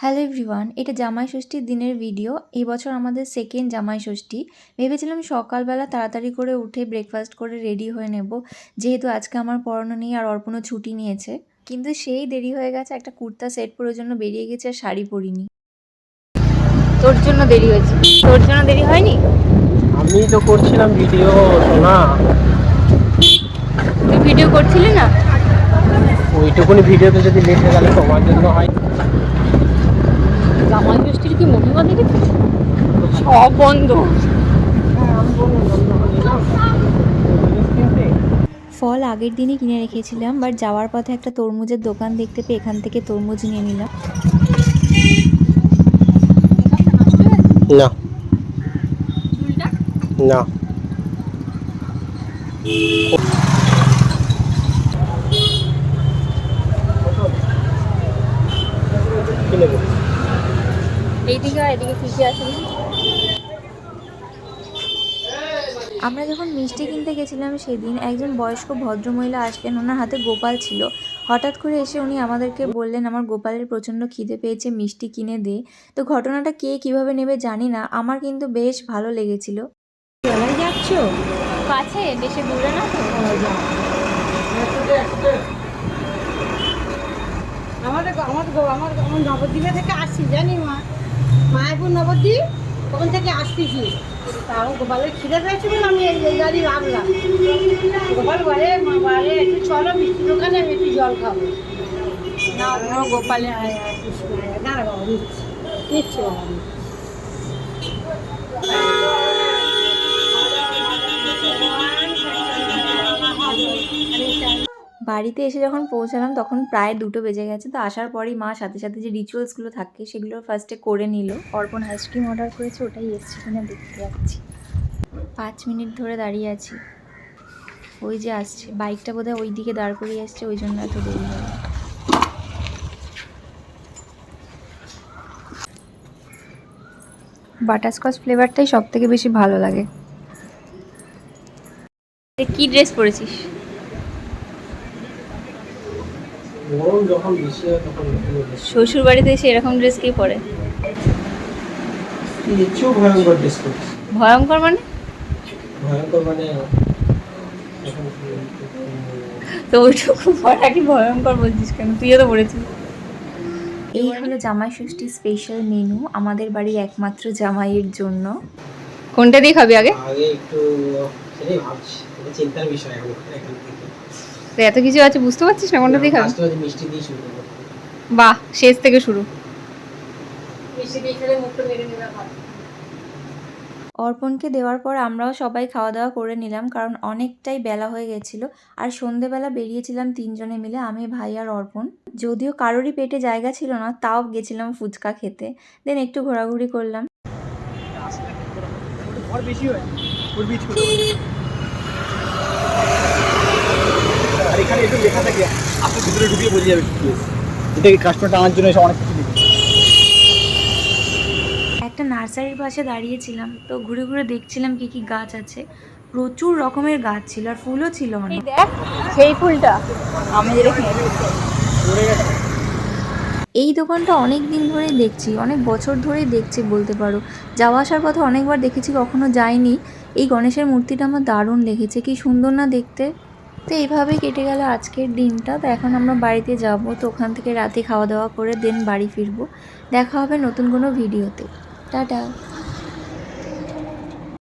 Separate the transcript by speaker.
Speaker 1: Hello everyone, এটা জামাই ষষ্ঠীর দিনের ভিডিও। এই বছর আমাদের সেকেন্ড জামাই ষষ্ঠী। ভেবেছিলাম সকালবেলা তাড়াতাড়ি করে উঠে ব্রেকফাস্ট করে রেডি হয়ে নেব, যেহেতু আজকে আমার পড়ানো নেই আর অর্পণও ছুটি নিয়েছে। কিন্তু সেই দেরি হয়ে গেছে, একটা কুর্তা সেট পরার জন্য বেরিয়ে গেছে আর শাড়ি পরিনি। তোর জন্য দেরি হয়েছে, তোর জন্য দেরি হয়নি?
Speaker 2: আমি তো করছিলাম ভিডিও। শোনা,
Speaker 1: তুই ভিডিও করছিলি না?
Speaker 2: ওইটুকুনি ভিডিওতে যদি লেট হয়ে গেলে তোমার জন্য হয়।
Speaker 1: জামাই ষষ্ঠীর কি মহিমা দেখেছি, সব বন্ধ। ফল আগের দিনই কিনে রেখেছিলাম, বাট যাওয়ার পথে একটা তরমুজের দোকান দেখতে পেয়ে এখান থেকে তরমুজ নিয়ে নিলাম।
Speaker 2: না না,
Speaker 1: এইদিকে এদিকে ফিরে আসেনি। আমরা যখন মিষ্টি কিনতে গেছিলাম সেদিন একজন বয়স্ক ভদ্রমহিলা আসলেন, ওনার হাতে গোপাল ছিল। হঠাৎ করে এসে উনি আমাদেরকে বললেন আমার গোপালের প্রচণ্ড খিদে পেয়েছে, মিষ্টি কিনে দে। তো ঘটনাটা কে কিভাবে নেবে জানি না, আমার কিন্তু বেশ ভালো লেগেছিল।
Speaker 3: চলাই যাচ্ছ
Speaker 1: কাছে, বেশি দূরে না তো।
Speaker 3: আমার নবদ্বীপে থেকে আসছি, জানি মায়াপুর নবদ্বীপ, ওখান থেকে আসতেছি। তাও গোপালের খিদে পেয়েছে বলে আমি এই গাড়ি ভাবলাম। গোপাল বলে মা বলে একটু চলো মিষ্টি দোকানে, আমি একটু জল খাবো। না গোপালে দাঁড়া বাবা, নিচ্ছি নিচ্ছি বাবা।
Speaker 1: বাড়িতে এসে যখন পৌঁছালাম তখন প্রায় 2টো বেজে গেছে। তো আসার পরই মা সাথে সাথে যে রিচুয়ালসগুলো থাকে সেগুলো ফার্স্টে করে নিল। অর্পণ আইসক্রিম অর্ডার করেছে, ওটাই এসছে কিনা দেখতে যাচ্ছি। 5 মিনিট ধরে দাঁড়িয়ে আছি, ওই যে আসছে বাইকটা, বোধহয় ওই দিকে দাঁড় করিয়ে আসছে, ওই জন্য এত দেরি হলো। বাটারস্কচ ফ্লেভারটাই সব থেকে বেশি ভালো লাগে। কি ড্রেস পরেছিস? শ্বশুর বাড়িতে এসে এরকম ড্রেস কে পরে?
Speaker 2: ভয়ঙ্কর ড্রেস করছি।
Speaker 1: ভয়ঙ্কর মানে?
Speaker 2: ভয়ঙ্কর মানে
Speaker 1: তো ওইটুকু পরা কি ভয়ঙ্কর বলছিস কেন? তুইও তো পড়েছিস। এই হলো জামাই ষষ্ঠী স্পেশাল মেনু আমাদের বাড়ির একমাত্র জামাইয়ের জন্য। কোনটা দিয়ে খাবি আগে?
Speaker 2: আগে একটু সেটাই ভাবছি, এটা চিন্তার বিষয় এখন থেকে।
Speaker 1: তো এত কিছু আছে বুঝতে পারছিস না কোনটা দিয়ে খাবি?
Speaker 2: ফার্স্টে মিষ্টি দিয়ে শুরু করব।
Speaker 1: বাহ, শেষ থেকে শুরু।
Speaker 3: মিষ্টি দিয়ে খেলে মুখটা মেরে নেবে ভালো।
Speaker 1: অর্পণকে দেওয়ার পর আমরাও সবাই খাওয়া দাওয়া করে নিলাম, কারণ অনেকটাই বেলা হয়ে গেছিলো। আর সন্ধেবেলা বেরিয়েছিলাম 3 জনে মিলে, আমি, ভাই আর অর্পণ। যদিও কারোরই পেটে জায়গা ছিল না, তাও গেছিলাম ফুচকা খেতে। দেন একটু ঘোরাঘুরি করলাম।
Speaker 2: আর এখানে একটু লেখা থাকে, আপনি ভিতরে ঢুকিয়ে বোঝা যাবে কি এটা কি কাস্টমার টানার জন্য এসে অনেক কিছু লিখে।
Speaker 1: একটা নার্সারির পাশে দাঁড়িয়েছিলাম, তো ঘুরে ঘুরে দেখছিলাম কি কি গাছ আছে। প্রচুর রকমের গাছ ছিল আর ফুলও ছিল অনেক। দেখ সেই ফুলটা আমি যেটা কিনেছি। এই দোকানটা অনেক দিন ধরেই দেখছি, অনেক বছর ধরেই দেখছি বলতে পারো। যাওয়া আসার পথে অনেকবার দেখেছি, কখনো যাইনি। এই গণেশের মূর্তিটা আমার দারুণ লেগেছে, কি সুন্দর না দেখতে। তো এইভাবেই কেটে গেল আজকের দিনটা। তো এখন আমরা বাড়িতে যাব, তো ওখান থেকে রাতে খাওয়া দাওয়া করে দেন বাড়ি ফিরবো। দেখা হবে নতুন কোনো ভিডিওতে। টাটা।